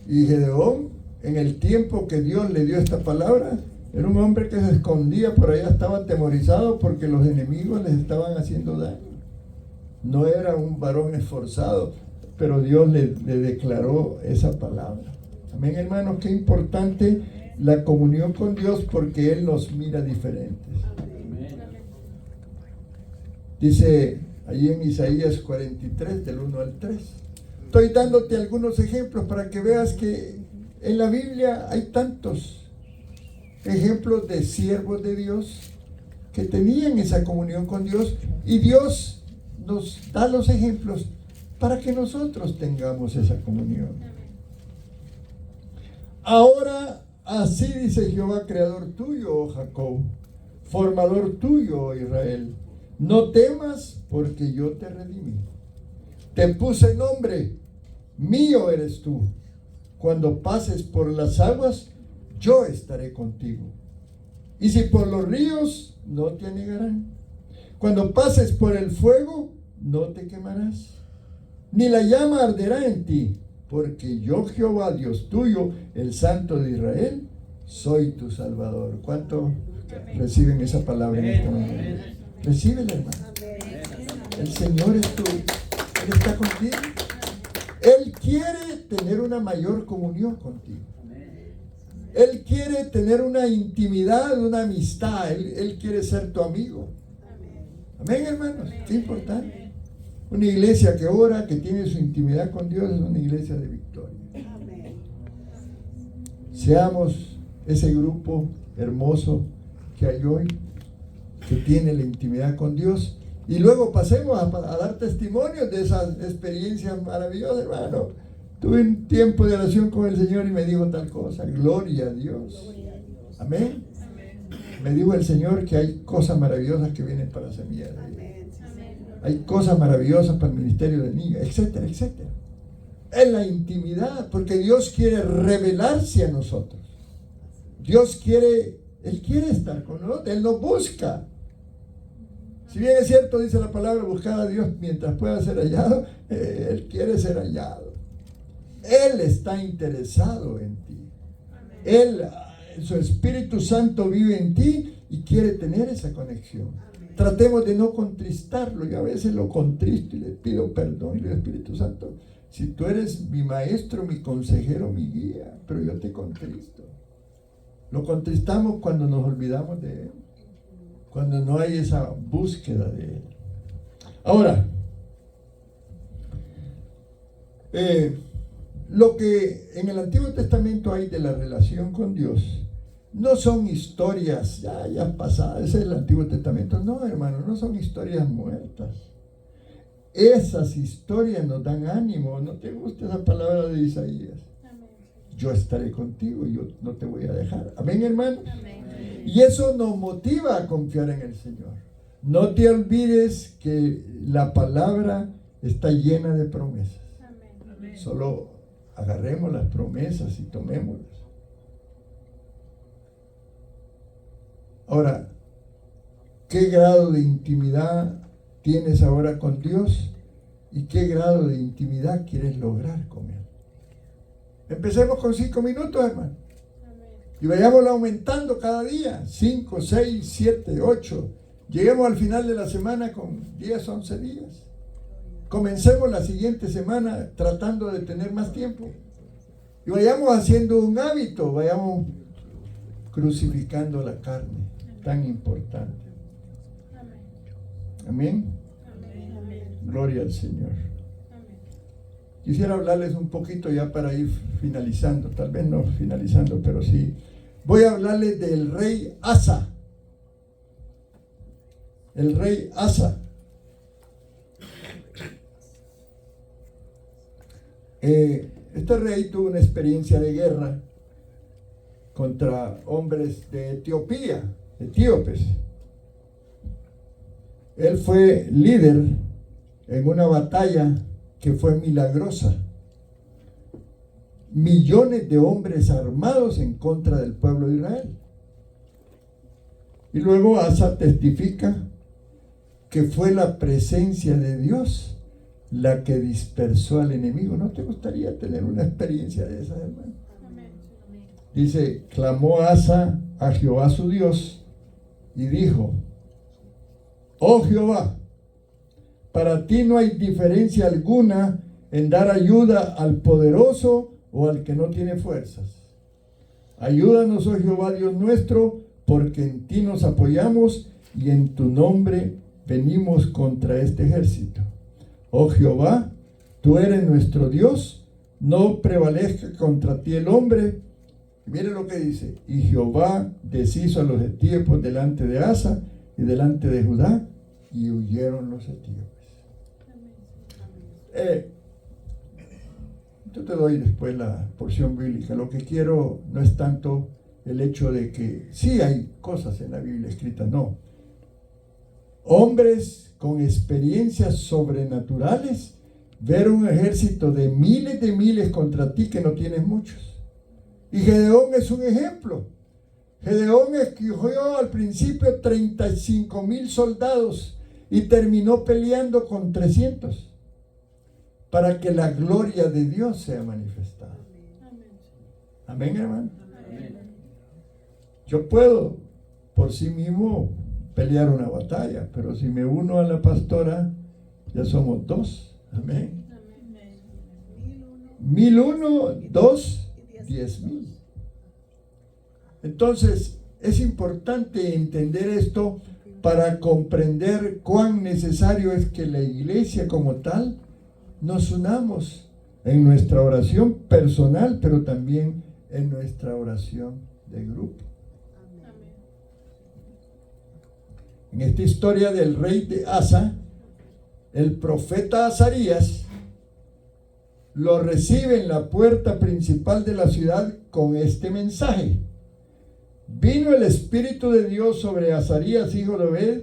Y Gedeón, en el tiempo que Dios le dio esta palabra, era un hombre que se escondía por allá, estaba atemorizado porque los enemigos les estaban haciendo daño. No era un varón esforzado, pero Dios le declaró esa palabra. Amén, hermanos, qué importante la comunión con Dios porque Él nos mira diferentes. Dice allí en Isaías 43, del 1 al 3. Estoy dándote algunos ejemplos para que veas que en la Biblia hay tantos ejemplos de siervos de Dios que tenían esa comunión con Dios y Dios nos da los ejemplos para que nosotros tengamos esa comunión. Ahora así dice Jehová, creador tuyo, oh Jacob, formador tuyo, oh Israel. No temas, porque yo te redimí. Te puse nombre, mío eres tú. Cuando pases por las aguas, yo estaré contigo. Y si por los ríos, no te anegarán. Cuando pases por el fuego, no te quemarás, ni la llama arderá en ti, porque yo, Jehová, Dios tuyo, el Santo de Israel, soy tu Salvador. ¿Cuánto reciben esa palabra en esta mañana? Recíbela, hermano. El Señor es tú. Él está contigo. Él quiere tener una mayor comunión contigo. Él quiere tener una intimidad, una amistad. Él quiere ser tu amigo. Amén, hermanos. Qué importante. Una iglesia que ora, que tiene su intimidad con Dios, es una iglesia de victoria. Seamos ese grupo hermoso que hay hoy, que tiene la intimidad con Dios, y luego pasemos a dar testimonios de esas experiencias maravillosas, hermano. Tuve un tiempo de oración con el Señor y me dijo tal cosa. Gloria a Dios. Amén. Me dijo el Señor que hay cosas maravillosas que vienen para Semilla de Vida. Hay cosas maravillosas para el ministerio de niños, etcétera, etcétera. En la intimidad, porque Dios quiere revelarse a nosotros. Él quiere estar con nosotros, Él nos busca. Si bien es cierto, dice la palabra, buscar a Dios mientras pueda ser hallado, Él quiere ser hallado. Él está interesado en ti. Él, su Espíritu Santo vive en ti y quiere tener esa conexión. Tratemos de no contristarlo. Yo a veces lo contristo y le pido perdón y le digo, Espíritu Santo, si tú eres mi maestro, mi consejero, mi guía, pero yo te contristo. Lo contristamos cuando nos olvidamos de Él, cuando no hay esa búsqueda de Él. Ahora, lo que en el Antiguo Testamento hay de la relación con Dios, no son historias ya pasadas, ese es el Antiguo Testamento. No, hermano, no son historias muertas. Esas historias nos dan ánimo. ¿No te gusta esa palabra de Isaías? Amén. Yo estaré contigo y yo no te voy a dejar. Amén, hermano. Amén. Y eso nos motiva a confiar en el Señor. No te olvides que la palabra está llena de promesas. Amén. Solo agarremos las promesas y tomémoslas. Ahora, ¿qué grado de intimidad tienes ahora con Dios? ¿Y qué grado de intimidad quieres lograr con Él? Empecemos con 5 minutos, hermano. Y vayámoslo aumentando cada día. 5, 6, 7, 8. Lleguemos al final de la semana con 10, 11 días. Comencemos la siguiente semana tratando de tener más tiempo. Y vayamos haciendo un hábito, vayamos crucificando la carne, tan importante. Amén. Gloria al Señor. Quisiera hablarles un poquito ya para ir finalizando, tal vez no finalizando, pero sí. Voy a hablarles del rey Asa. El rey Asa. Este rey tuvo una experiencia de guerra contra hombres de Etiopía, etíopes. Él fue líder en una batalla que fue milagrosa. Millones de hombres armados en contra del pueblo de Israel. Y luego Asa testifica que fue la presencia de Dios la que dispersó al enemigo. ¿No te gustaría tener una experiencia de esa, hermano? Dice, clamó Asa a Jehová su Dios y dijo: oh Jehová, para ti no hay diferencia alguna en dar ayuda al poderoso o al que no tiene fuerzas. Ayúdanos, oh Jehová Dios nuestro, porque en ti nos apoyamos y en tu nombre venimos contra este ejército. Oh Jehová, tú eres nuestro Dios, no prevalezca contra ti el hombre. Y mire lo que dice: y Jehová deshizo a los etíopes delante de Asa y delante de Judá, y huyeron los etíopes. Yo te doy después la porción bíblica. Lo que quiero no es tanto el hecho de que sí hay cosas en la Biblia escritas, no. Hombres con experiencias sobrenaturales, ver un ejército de miles contra ti que no tienes muchos. Y Gedeón es un ejemplo. Gedeón escogió al principio 35,000 soldados y terminó peleando con 300 para que la gloria de Dios sea manifestada. Amén, hermano. Amén. Yo puedo por sí mismo pelear una batalla, pero si me uno a la pastora, ya somos 2. Amén. 1,001, 2, 10,000. Entonces, es importante entender esto para comprender cuán necesario es que la iglesia como tal nos unamos en nuestra oración personal, pero también en nuestra oración de grupo. En esta historia del rey de Asa, el profeta Azarías lo recibe en la puerta principal de la ciudad con este mensaje: vino el Espíritu de Dios sobre Azarías, hijo de Obed,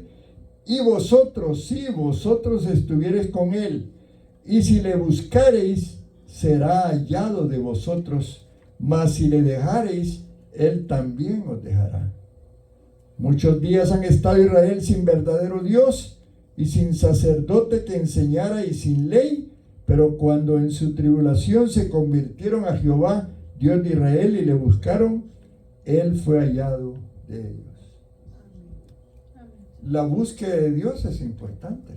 y vosotros, si vosotros estuviereis con él, y si le buscareis, será hallado de vosotros, mas si le dejareis, él también os dejará. Muchos días han estado Israel sin verdadero Dios y sin sacerdote que enseñara y sin ley, pero cuando en su tribulación se convirtieron a Jehová, Dios de Israel, y le buscaron, él fue hallado de ellos. La búsqueda de Dios es importante,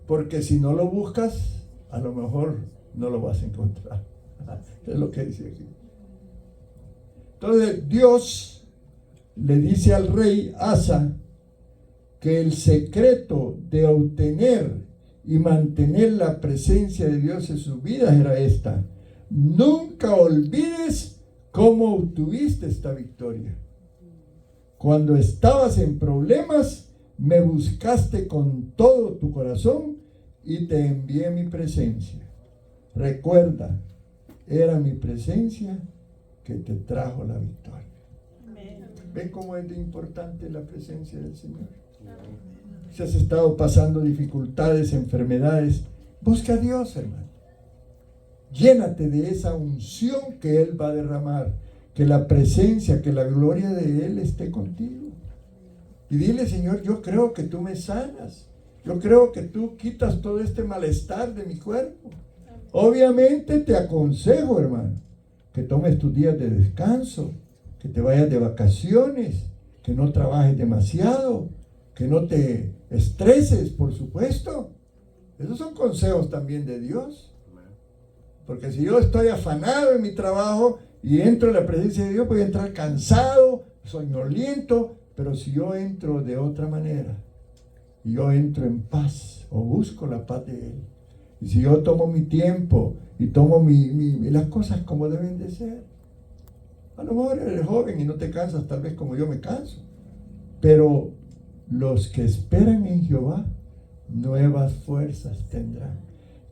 porque si no lo buscas, a lo mejor no lo vas a encontrar. Es lo que dice aquí. Entonces Dios le dice al rey Asa que el secreto de obtener y mantener la presencia de Dios en sus vidas era esta: nunca olvides ¿Cómo obtuviste esta victoria? Cuando estabas en problemas, me buscaste con todo tu corazón y te envié mi presencia. Recuerda, era mi presencia que te trajo la victoria. ¿Ven cómo es de importante la presencia del Señor? Si has estado pasando dificultades, enfermedades, busca a Dios, hermano. Llénate de esa unción que Él va a derramar, que la presencia, que la gloria de Él esté contigo. Y dile, Señor, yo creo que tú me sanas. Yo creo que tú quitas todo este malestar de mi cuerpo. Obviamente te aconsejo, hermano, que tomes tus días de descanso, que te vayas de vacaciones, que no trabajes demasiado, que no te estreses, por supuesto. Esos son consejos también de Dios. Porque si yo estoy afanado en mi trabajo y entro en la presencia de Dios, voy a entrar cansado, soñoliento. Pero si yo entro de otra manera, y yo entro en paz, o busco la paz de Él, y si yo tomo mi tiempo y tomo las cosas como deben de ser, a lo mejor eres joven y no te cansas tal vez como yo me canso, pero los que esperan en Jehová nuevas fuerzas tendrán,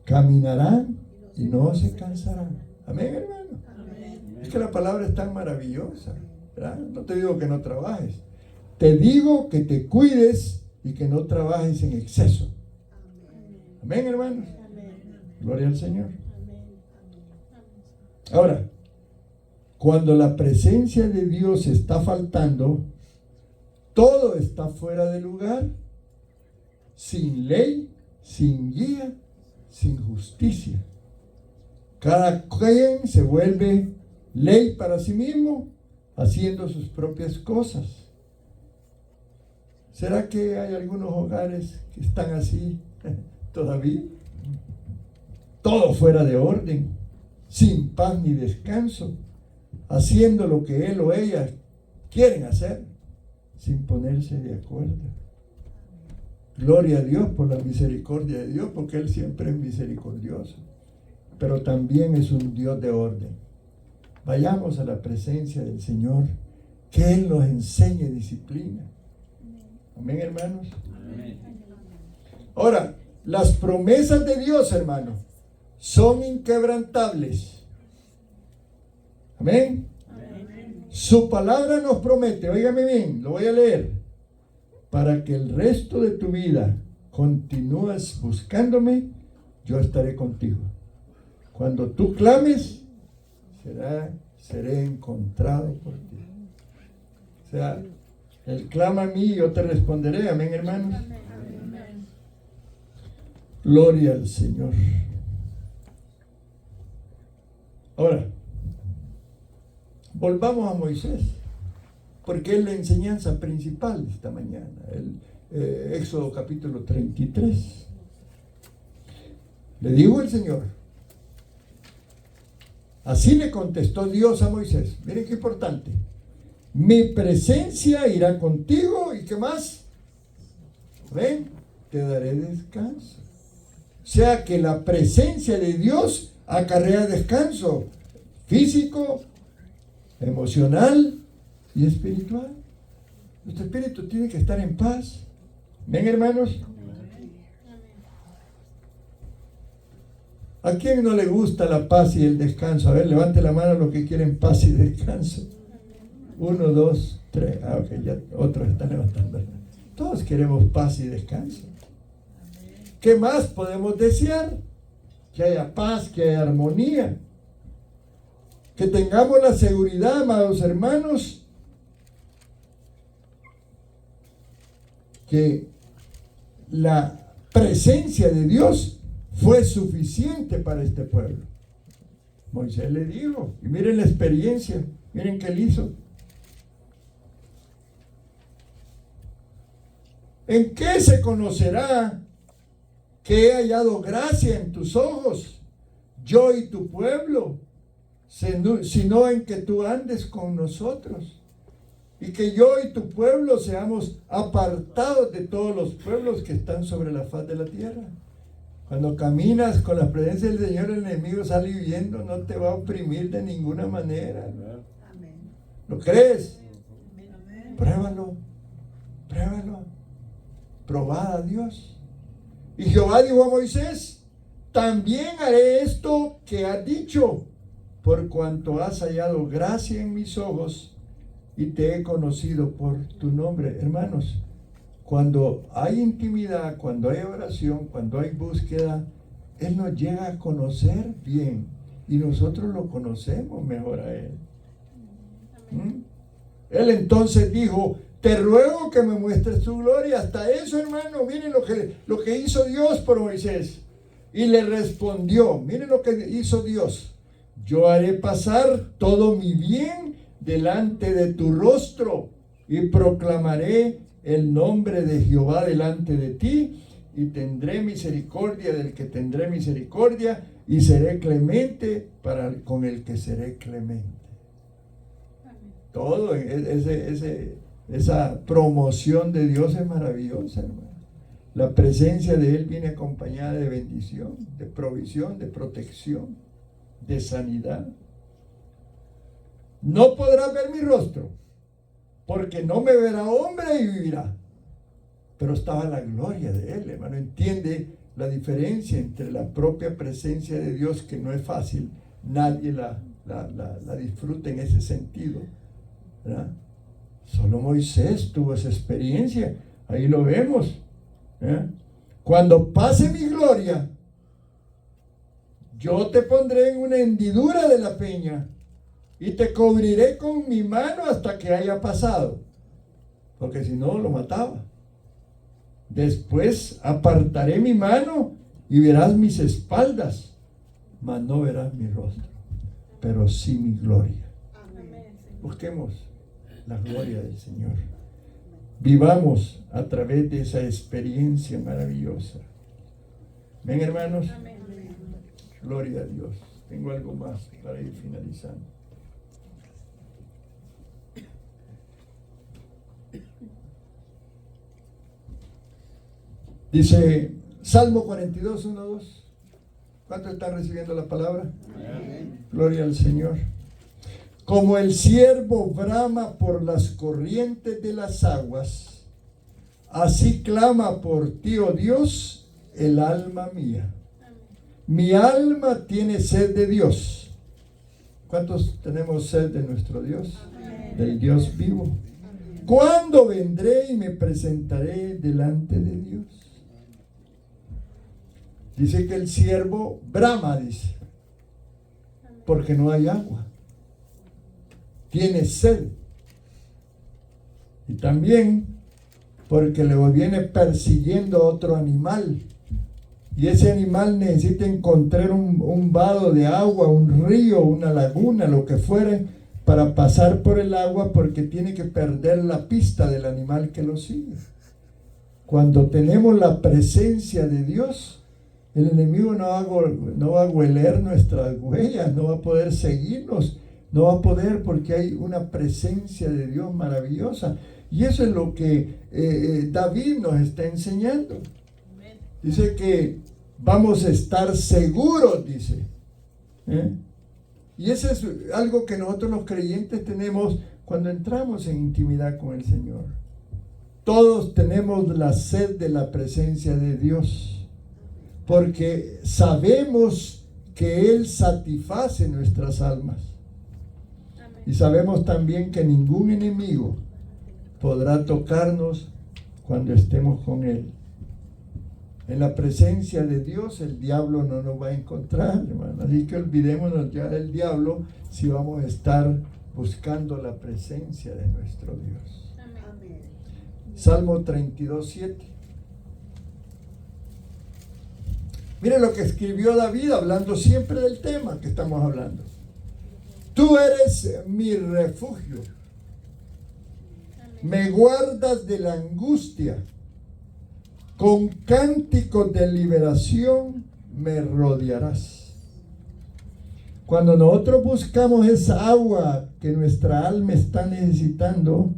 caminarán y no se cansarán. Amén, hermano. Amén. Es que la palabra es tan maravillosa, ¿verdad? No te digo que no trabajes, te digo que te cuides y que no trabajes en exceso. Amén, hermanos. Gloria al Señor. Ahora, cuando la presencia de Dios está faltando, todo está fuera de lugar, sin ley, sin guía, sin justicia. Cada quien se vuelve ley para sí mismo, haciendo sus propias cosas. ¿Será que hay algunos hogares que están así todavía? Todo fuera de orden, sin paz ni descanso, haciendo lo que él o ella quieren hacer, sin ponerse de acuerdo. Gloria a Dios por la misericordia de Dios, porque Él siempre es misericordioso, pero también es un Dios de orden. Vayamos a la presencia del Señor, que Él nos enseñe disciplina. Amén, hermanos. Amén. Ahora, las promesas de Dios, hermanos, son inquebrantables. Amén. Amén. Su palabra nos promete, óigame bien, lo voy a leer, para que el resto de tu vida continúes buscándome, yo estaré contigo. Cuando tú clames, seré encontrado por ti. O sea, Él clama a mí y yo te responderé. Amén, hermanos. Amén. Gloria al Señor. Ahora, volvamos a Moisés, porque es la enseñanza principal de esta mañana. Éxodo capítulo 33. Le dijo el Señor. Así le contestó Dios a Moisés. Miren qué importante. Mi presencia irá contigo y ¿qué más? Ven, te daré descanso. O sea que la presencia de Dios acarrea descanso físico, emocional y espiritual. Nuestro espíritu tiene que estar en paz. ¿Ven, hermanos? ¿A quién no le gusta la paz y el descanso? A ver, levante la mano los que quieren paz y descanso. 1, 2, 3. Ok, ya otros están levantando. Todos queremos paz y descanso. ¿Qué más podemos desear? Que haya paz, que haya armonía. Que tengamos la seguridad, amados hermanos, que la presencia de Dios fue suficiente para este pueblo. Moisés le dijo, y miren la experiencia, miren qué él hizo. ¿En qué se conocerá que he hallado gracia en tus ojos, yo y tu pueblo, sino en que tú andes con nosotros? Y que yo y tu pueblo seamos apartados de todos los pueblos que están sobre la faz de la tierra. Cuando caminas con la presencia del Señor, el enemigo sale huyendo, no te va a oprimir de ninguna manera. ¿Lo crees? Pruébalo. Pruébalo. Probad a Dios. Y Jehová dijo a Moisés: también haré esto que has dicho, por cuanto has hallado gracia en mis ojos y te he conocido por tu nombre. Hermanos, cuando hay intimidad, cuando hay oración, cuando hay búsqueda, Él nos llega a conocer bien y nosotros lo conocemos mejor a Él. Él entonces dijo: te ruego que me muestres tu gloria. Hasta eso, hermano, miren lo que hizo Dios por Moisés. Y le respondió, miren lo que hizo Dios: yo haré pasar todo mi bien delante de tu rostro y proclamaré el nombre de Jehová delante de ti, y tendré misericordia del que tendré misericordia, y seré clemente con el que seré clemente. Todo esa promoción de Dios es maravillosa, hermano. La presencia de Él viene acompañada de bendición, de provisión, de protección, de sanidad. No podrás ver mi rostro, porque no me verá hombre y vivirá. Pero estaba la gloria de Él, hermano. Entiende la diferencia entre la propia presencia de Dios, que no es fácil, nadie la disfruta en ese sentido, ¿verdad? Solo Moisés tuvo esa experiencia. Ahí lo vemos. Cuando pase mi gloria, yo te pondré en una hendidura de la peña y te cubriré con mi mano hasta que haya pasado, porque si no lo mataba. Después apartaré mi mano y verás mis espaldas, mas no verás mi rostro, pero sí mi gloria. Busquemos la gloria del Señor. Vivamos a través de esa experiencia maravillosa. ¿Ven, hermanos? Amén. Gloria a Dios. Tengo algo más para ir finalizando. Dice Salmo 42, 1, 2. ¿Cuántos están recibiendo la palabra? Amén. Gloria al Señor. Como el ciervo brama por las corrientes de las aguas, así clama por ti, oh Dios, el alma mía. Mi alma tiene sed de Dios. ¿Cuántos tenemos sed de nuestro Dios? Amén. Del Dios vivo. ¿Cuándo vendré y me presentaré delante de Dios? Dice que el siervo brama, dice, porque no hay agua. Tiene sed. Y también porque le viene persiguiendo otro animal. Y ese animal necesita encontrar un vado de agua, un río, una laguna, lo que fuere, para pasar por el agua, porque tiene que perder la pista del animal que lo sigue. Cuando tenemos la presencia de Dios, el enemigo no va a hueler nuestras huellas, no va a poder seguirnos, no va a poder, porque hay una presencia de Dios maravillosa. Y eso es lo que David nos está enseñando. Dice que vamos a estar seguros, dice. Y eso es algo que nosotros los creyentes tenemos cuando entramos en intimidad con el Señor. Todos tenemos la sed de la presencia de Dios, porque sabemos que Él satisface nuestras almas. Y sabemos también que ningún enemigo podrá tocarnos cuando estemos con Él. En la presencia de Dios, el diablo no nos va a encontrar, hermano. Así que olvidémonos ya del diablo si vamos a estar buscando la presencia de nuestro Dios. Amén. Salmo 32, 7. Miren lo que escribió David, hablando siempre del tema que estamos hablando. Tú eres mi refugio. Me guardas de la angustia. Con cánticos de liberación me rodearás. Cuando nosotros buscamos esa agua que nuestra alma está necesitando,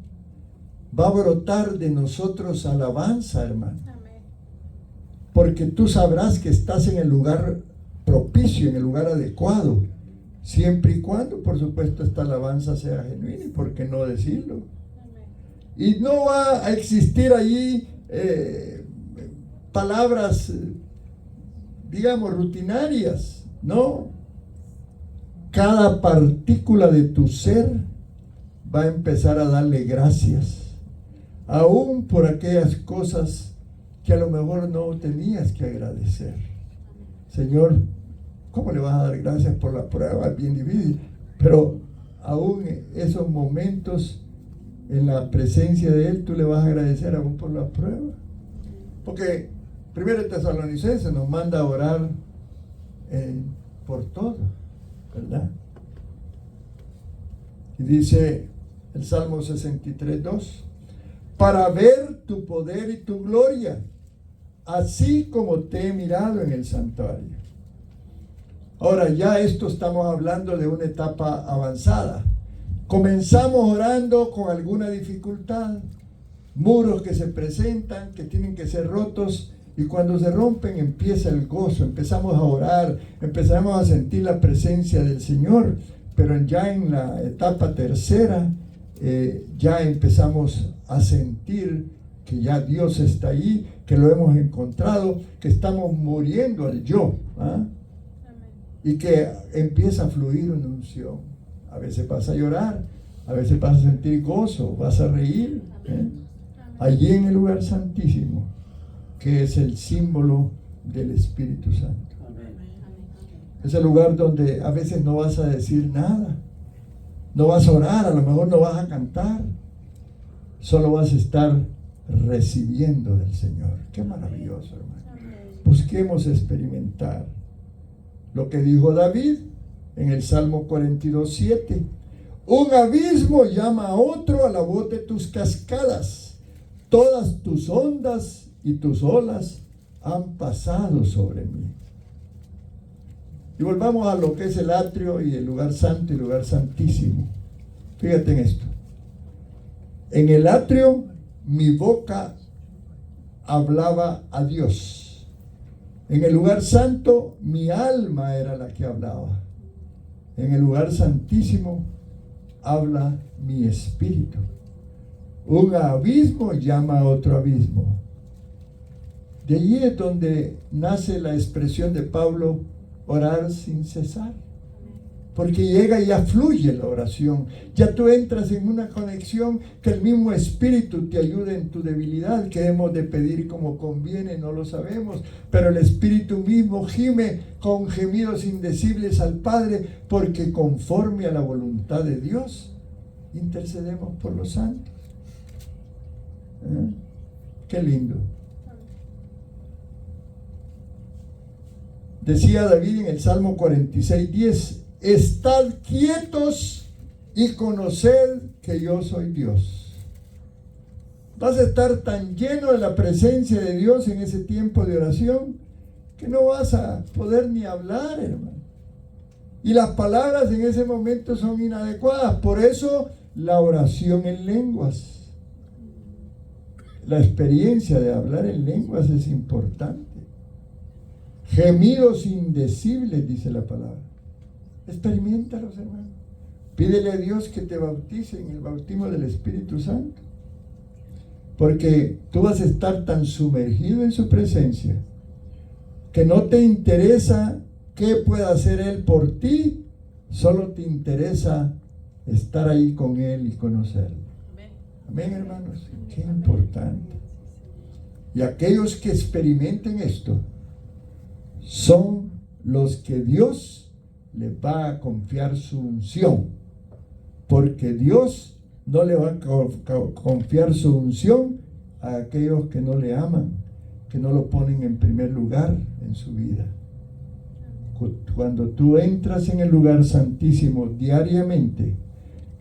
va a brotar de nosotros alabanza, hermano. Porque tú sabrás que estás en el lugar propicio, en el lugar adecuado. siempre y cuando, por supuesto, esta alabanza sea genuina, y por qué no decirlo. Y no va a existir allí palabras, digamos, rutinarias, no. Cada partícula de tu ser va a empezar a darle gracias, aún por aquellas cosas que a lo mejor no tenías que agradecer. Señor, ¿cómo le vas a dar gracias por la prueba? Es bien difícil, pero aún esos momentos en la presencia de Él, tú le vas a agradecer aún por la prueba. Porque 1 Tesalonicenses nos manda a orar por todo, ¿verdad? Y dice el Salmo 63:2, para ver tu poder y tu gloria, así como te he mirado en el santuario. Ahora ya esto estamos hablando de una etapa avanzada. Comenzamos orando con alguna dificultad, muros que se presentan, que tienen que ser rotos, y cuando se rompen empieza el gozo, empezamos a orar, empezamos a sentir la presencia del Señor, pero ya en la etapa tercera, ya empezamos a sentir que ya Dios está ahí, que lo hemos encontrado, que estamos muriendo al yo, y que empieza a fluir una unción. A veces vas a llorar, a veces vas a sentir gozo, vas a reír. Allí en el lugar santísimo, que es el símbolo del Espíritu Santo. Es el lugar donde a veces no vas a decir nada, no vas a orar, a lo mejor no vas a cantar, solo vas a estar recibiendo del Señor. Qué maravilloso, hermano. Busquemos experimentar lo que dijo David en el Salmo 42:7. Un abismo llama a otro a la voz de tus cascadas. Todas tus ondas y tus olas han pasado sobre mí. Y volvamos a lo que es el atrio y el lugar santo y el lugar santísimo. Fíjate en esto. En el atrio mi boca hablaba a Dios. En el lugar santo mi alma era la que hablaba. En el lugar santísimo habla mi espíritu. Un abismo llama a otro abismo. De allí es donde nace la expresión de Pablo, orar sin cesar. Porque llega y ya fluye la oración. Ya tú entras en una conexión que el mismo Espíritu te ayude en tu debilidad. Que hemos de pedir como conviene, no lo sabemos. Pero el Espíritu mismo gime con gemidos indecibles al Padre, porque conforme a la voluntad de Dios, intercedemos por los santos. Qué lindo. Decía David en el Salmo 46:10, estad quietos y conoced que yo soy Dios. Vas a estar tan lleno de la presencia de Dios en ese tiempo de oración que no vas a poder ni hablar, hermano. Y las palabras en ese momento son inadecuadas. Por eso la oración en lenguas. La experiencia de hablar en lenguas es importante. Gemidos indecibles, dice la palabra. Experimentalos, hermano. Pídele a Dios que te bautice en el bautismo del Espíritu Santo. Porque tú vas a estar tan sumergido en su presencia que no te interesa qué puede hacer Él por ti, solo te interesa estar ahí con Él y conocerlo. Amén, hermanos. Qué importante. Y aquellos que experimenten esto son los que Dios les va a confiar su unción, porque Dios no le va a confiar su unción a aquellos que no le aman, que no lo ponen en primer lugar en su vida. Cuando tú entras en el lugar santísimo diariamente,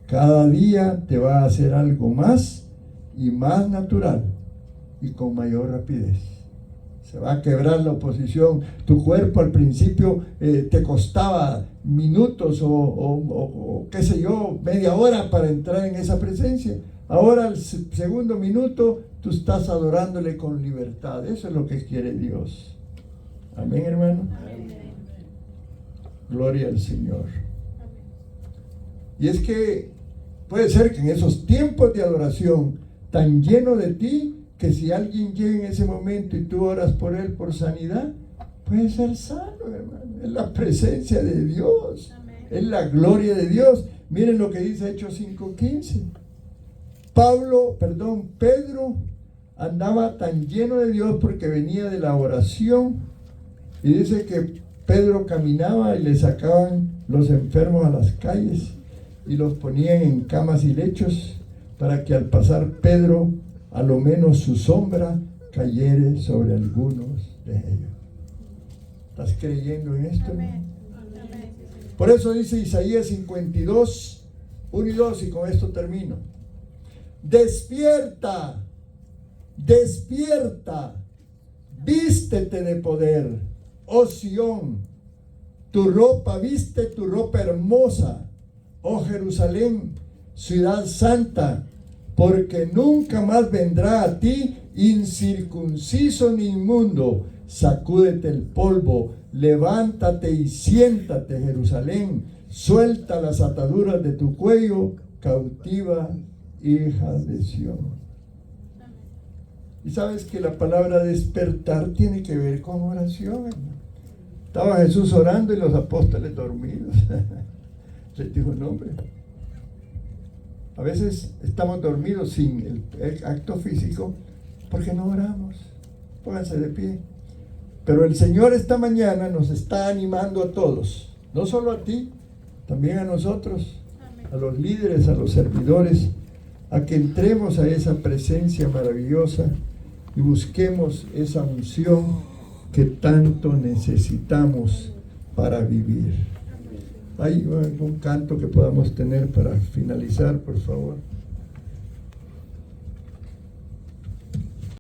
cada día te va a hacer algo más y más natural y con mayor rapidez. Se va a quebrar la oposición. Tu cuerpo al principio te costaba minutos o qué sé yo, media hora para entrar en esa presencia. Ahora al segundo minuto tú estás adorándole con libertad. Eso es lo que quiere Dios. Amén, hermano. Amén. Gloria al Señor. Y es que puede ser que en esos tiempos de adoración tan lleno de ti, que si alguien llega en ese momento y tú oras por él por sanidad, puede ser sano, hermano. Es la presencia de Dios. Amén. Es la gloria de Dios. Miren lo que dice Hechos 5:15. Pedro andaba tan lleno de Dios porque venía de la oración. Y dice que Pedro caminaba y le sacaban los enfermos a las calles y los ponían en camas y lechos para que al pasar Pedro, a lo menos su sombra cayere sobre algunos de ellos. ¿Estás creyendo en esto? Amén. Amén. Por eso dice Isaías 52, 1 y 2, y con esto termino. Despierta, despierta, vístete de poder, oh Sión, viste tu ropa hermosa, oh Jerusalén, ciudad santa, porque nunca más vendrá a ti incircunciso ni inmundo. Sacúdete el polvo, levántate y siéntate, Jerusalén, suelta las ataduras de tu cuello, cautiva hija de Sión. Y sabes que la palabra despertar tiene que ver con oración, hermano. Estaba Jesús orando y los apóstoles dormidos. Les dijo, no, hombre. A veces estamos dormidos sin el acto físico porque no oramos. Pónganse de pie. Pero el Señor esta mañana nos está animando a todos, no solo a ti, también a nosotros, a los líderes, a los servidores, a que entremos a esa presencia maravillosa y busquemos esa unción que tanto necesitamos para vivir. Hay un canto que podamos tener para finalizar, por favor.